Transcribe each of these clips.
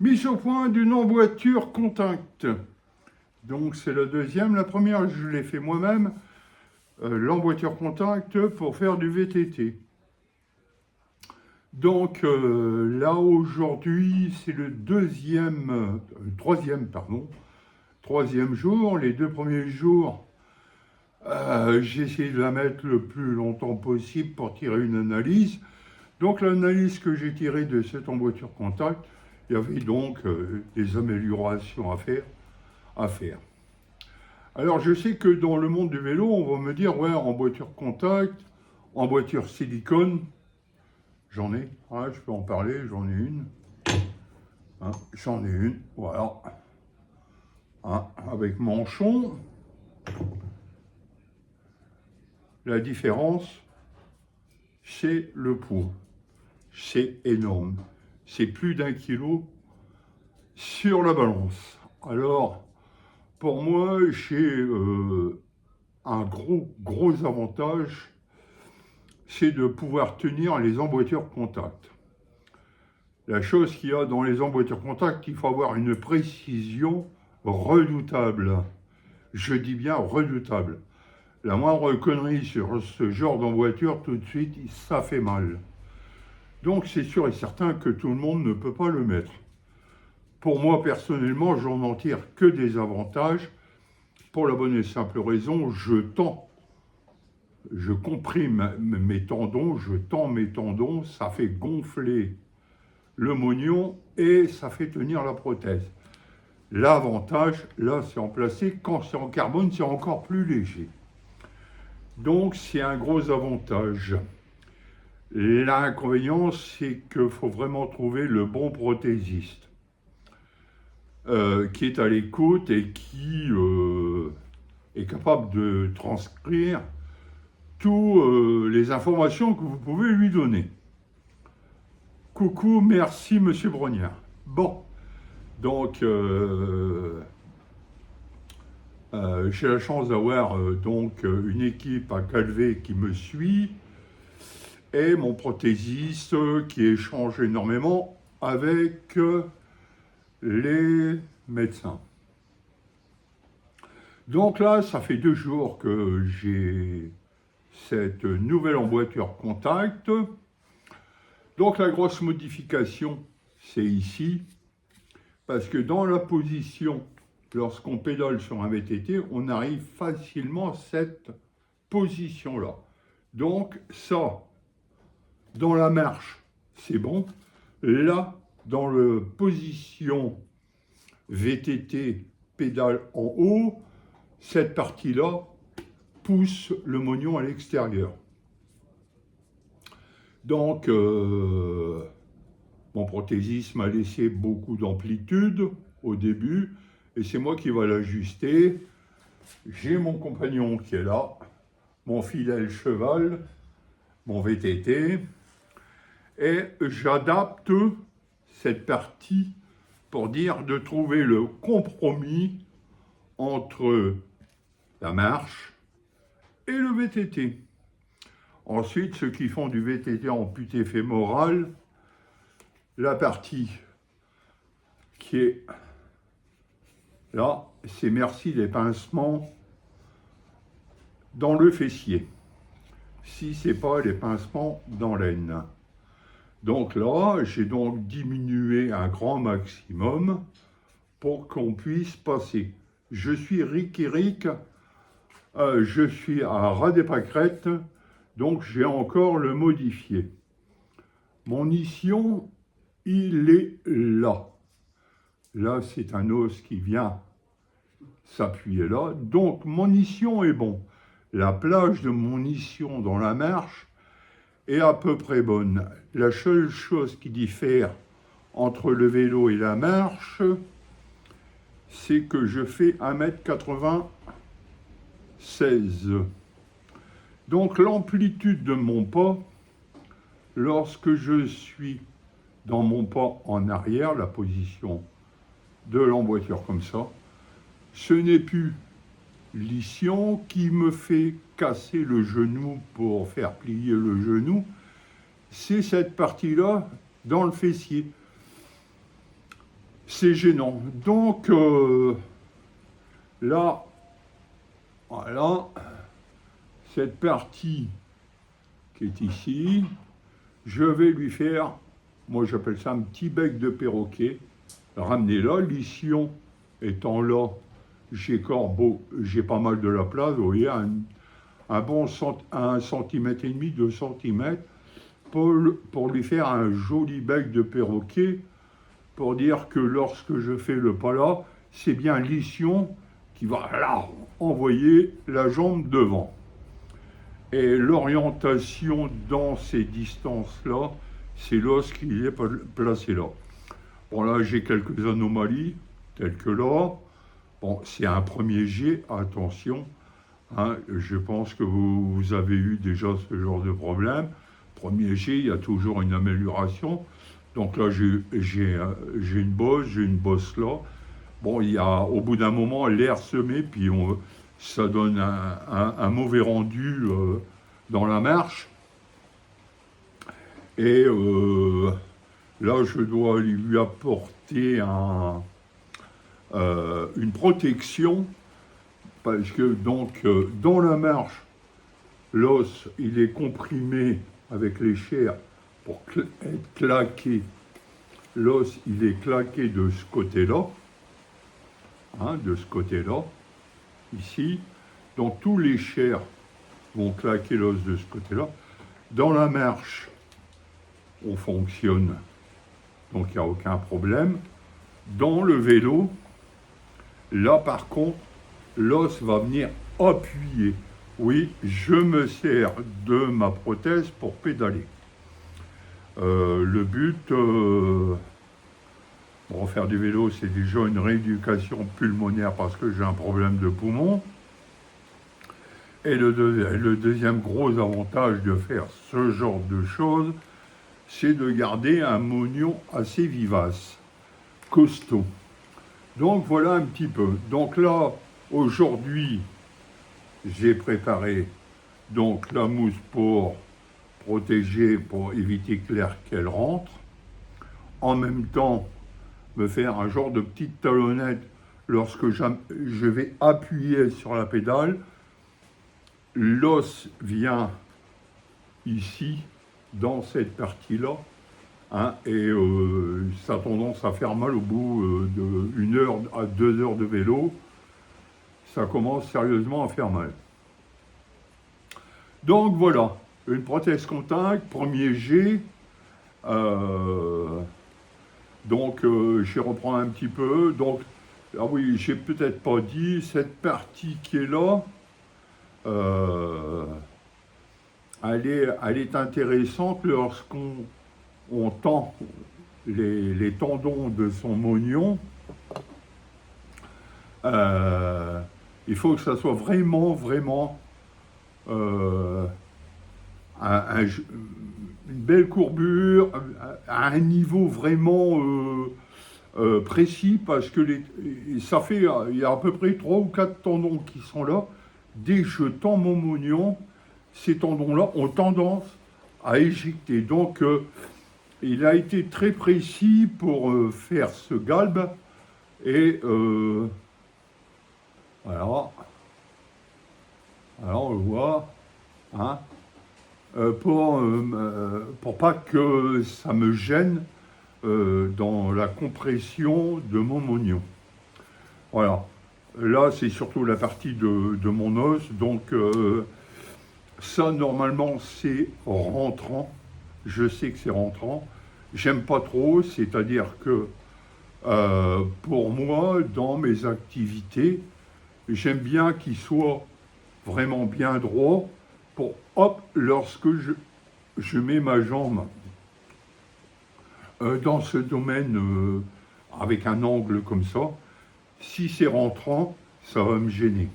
Mise au point d'une emboîture contact. Donc c'est la deuxième. La première, je l'ai fait moi-même. L'emboîture contact pour faire du VTT. Donc là aujourd'hui, c'est le troisième jour. Les 2 premiers jours, j'ai essayé de la mettre le plus longtemps possible pour tirer une analyse. Donc l'analyse que j'ai tirée de cette emboîture contact, il y avait donc des améliorations à faire. Alors je sais que dans le monde du vélo, on va me dire, ouais, emboîture contact, emboîture silicone, j'en ai, je peux en parler, j'en ai une. J'en ai une, voilà. Avec manchon. La différence, c'est le poids. C'est énorme. C'est plus d'1 kilo sur la balance. Alors, pour moi, j'ai un gros avantage, c'est de pouvoir tenir les emboîtures contact. La chose qu'il y a dans les emboîtures contact, il faut avoir une précision redoutable. Je dis bien redoutable. La moindre connerie sur ce genre d'emboîture, tout de suite, ça fait mal. Donc c'est sûr et certain que tout le monde ne peut pas le mettre. Pour moi, personnellement, j'en en tire que des avantages. Pour la bonne et simple raison, je comprime mes tendons, je tends mes tendons, ça fait gonfler le mognon et ça fait tenir la prothèse. L'avantage, là, c'est en plastique. Quand c'est en carbone, c'est encore plus léger. Donc, c'est un gros avantage. L'inconvénient, c'est qu'il faut vraiment trouver le bon prothésiste qui est à l'écoute et qui est capable de transcrire toutes les informations que vous pouvez lui donner. Coucou, merci Monsieur Brognard. Bon, donc j'ai la chance d'avoir donc une équipe à Calvé qui me suit et mon prothésiste qui échange énormément avec les médecins. Donc là, ça fait 2 jours que j'ai cette nouvelle emboîture contact. Donc la grosse modification, c'est ici, parce que dans la position, lorsqu'on pédale sur un VTT, on arrive facilement à cette position-là. Donc ça, dans la marche, c'est bon. Là, dans la position VTT, pédale en haut, cette partie-là pousse le mognon à l'extérieur. Donc, mon prothésiste m'a laissé beaucoup d'amplitude au début, et c'est moi qui vais l'ajuster. J'ai mon compagnon qui est là, mon fidèle cheval, mon VTT, et j'adapte cette partie pour dire de trouver le compromis entre la marche et le VTT. Ensuite, ceux qui font du VTT amputé fémoral, la partie qui est là, c'est merci des pincements dans le fessier. Si c'est pas les pincements dans l'aine. Donc là, j'ai donc diminué un grand maximum pour qu'on puisse passer. Je suis Rick, je suis à ras des pâquerettes, donc j'ai encore le modifié. Mon ischion, il est là. Là, c'est un os qui vient s'appuyer là. Donc, mon ischion est bon. La plage de mon ischion dans la marche est à peu près bonne. La seule chose qui diffère entre le vélo et la marche, c'est que je fais 1,96 m. Donc, l'amplitude de mon pas, lorsque je suis dans mon pas en arrière, la position de l'emboîture comme ça, ce n'est plus l'ischion qui me fait casser le genou pour faire plier le genou, c'est cette partie-là dans le fessier. c'est gênant. Donc, là, voilà, cette partie qui est ici, je vais lui faire, moi j'appelle ça un petit bec de perroquet, ramener là, l'ition étant là, j'ai pas mal de la place, vous voyez, un bon 1 centimètre et demi, 2 centimètres, pour lui faire un joli bec de perroquet, pour dire que lorsque je fais le pas là, c'est bien l'ition qui va là envoyer la jambe devant. Et l'orientation dans ces distances-là, c'est l'os qui est placé là. Bon, là, j'ai quelques anomalies, telles que là. Bon, c'est un premier jet, attention. Hein, je pense que vous avez eu déjà ce genre de problème. Premier jet, il y a toujours une amélioration. Donc là, j'ai une bosse là. Bon, il y a, au bout d'un moment, l'air se met, puis ça donne un mauvais rendu dans la marche. Et là, je dois lui apporter une protection, parce que donc, dans la marche, l'os, il est comprimé avec les chairs pour être claqué. L'os, il est claqué de ce côté-là, hein, de ce côté-là, ici. Donc, tous les chairs vont claquer l'os de ce côté-là. Dans la marche, on fonctionne, donc il n'y a aucun problème. Dans le vélo, là par contre, l'os va venir appuyer. Oui, je me sers de ma prothèse pour pédaler. Le but, pour faire du vélo, c'est déjà une rééducation pulmonaire parce que j'ai un problème de poumon. Et le deuxième gros avantage de faire ce genre de choses, c'est de garder un moignon assez vivace, costaud. Donc voilà un petit peu. Donc là, aujourd'hui, j'ai préparé donc la mousse pour protéger, pour éviter que l'air qu'elle rentre. En même temps, me faire un genre de petite talonnette lorsque je vais appuyer sur la pédale. L'os vient ici, dans cette partie-là, hein, et ça a tendance à faire mal au bout d'1 heure à 2 heures de vélo. Ça commence sérieusement à faire mal. Donc voilà, une prothèse contact, premier jet. Donc je vais reprendre un petit peu. Donc, ah oui, j'ai peut-être pas dit, cette partie qui est là, elle est intéressante lorsqu'on tend les tendons de son moignon. Il faut que ça soit vraiment une belle courbure, à un niveau vraiment précis, parce que il y a à peu près 3 ou 4 tendons qui sont là. Dès que je tends mon moignon, ces tendons-là ont tendance à éjecter. Donc, il a été très précis pour faire ce galbe. Et voilà. Alors, on le voit. Hein, pour pas que ça me gêne dans la compression de mon moignon. Voilà. Là, c'est surtout la partie de mon os. Donc, ça, normalement, c'est rentrant. Je sais que c'est rentrant. J'aime pas trop, c'est-à-dire que pour moi, dans mes activités, j'aime bien qu'il soit vraiment bien droit pour, hop, lorsque je mets ma jambe dans ce domaine avec un angle comme ça, si c'est rentrant, ça va me gêner.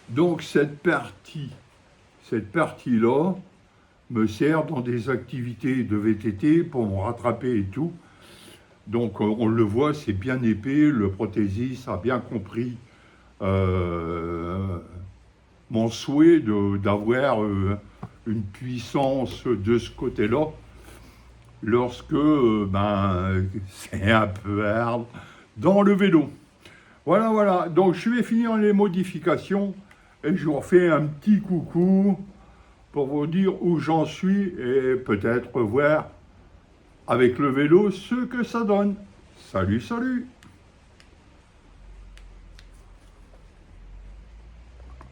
Donc cette partie-là me sert dans des activités de VTT pour me rattraper et tout. Donc on le voit, c'est bien épais, le prothésiste a bien compris mon souhait d'avoir une puissance de ce côté-là. lorsque c'est un peu hard dans le vélo. Voilà, voilà. Donc je vais finir les modifications et je vous refais un petit coucou pour vous dire où j'en suis et peut-être voir avec le vélo ce que ça donne. Salut, salut!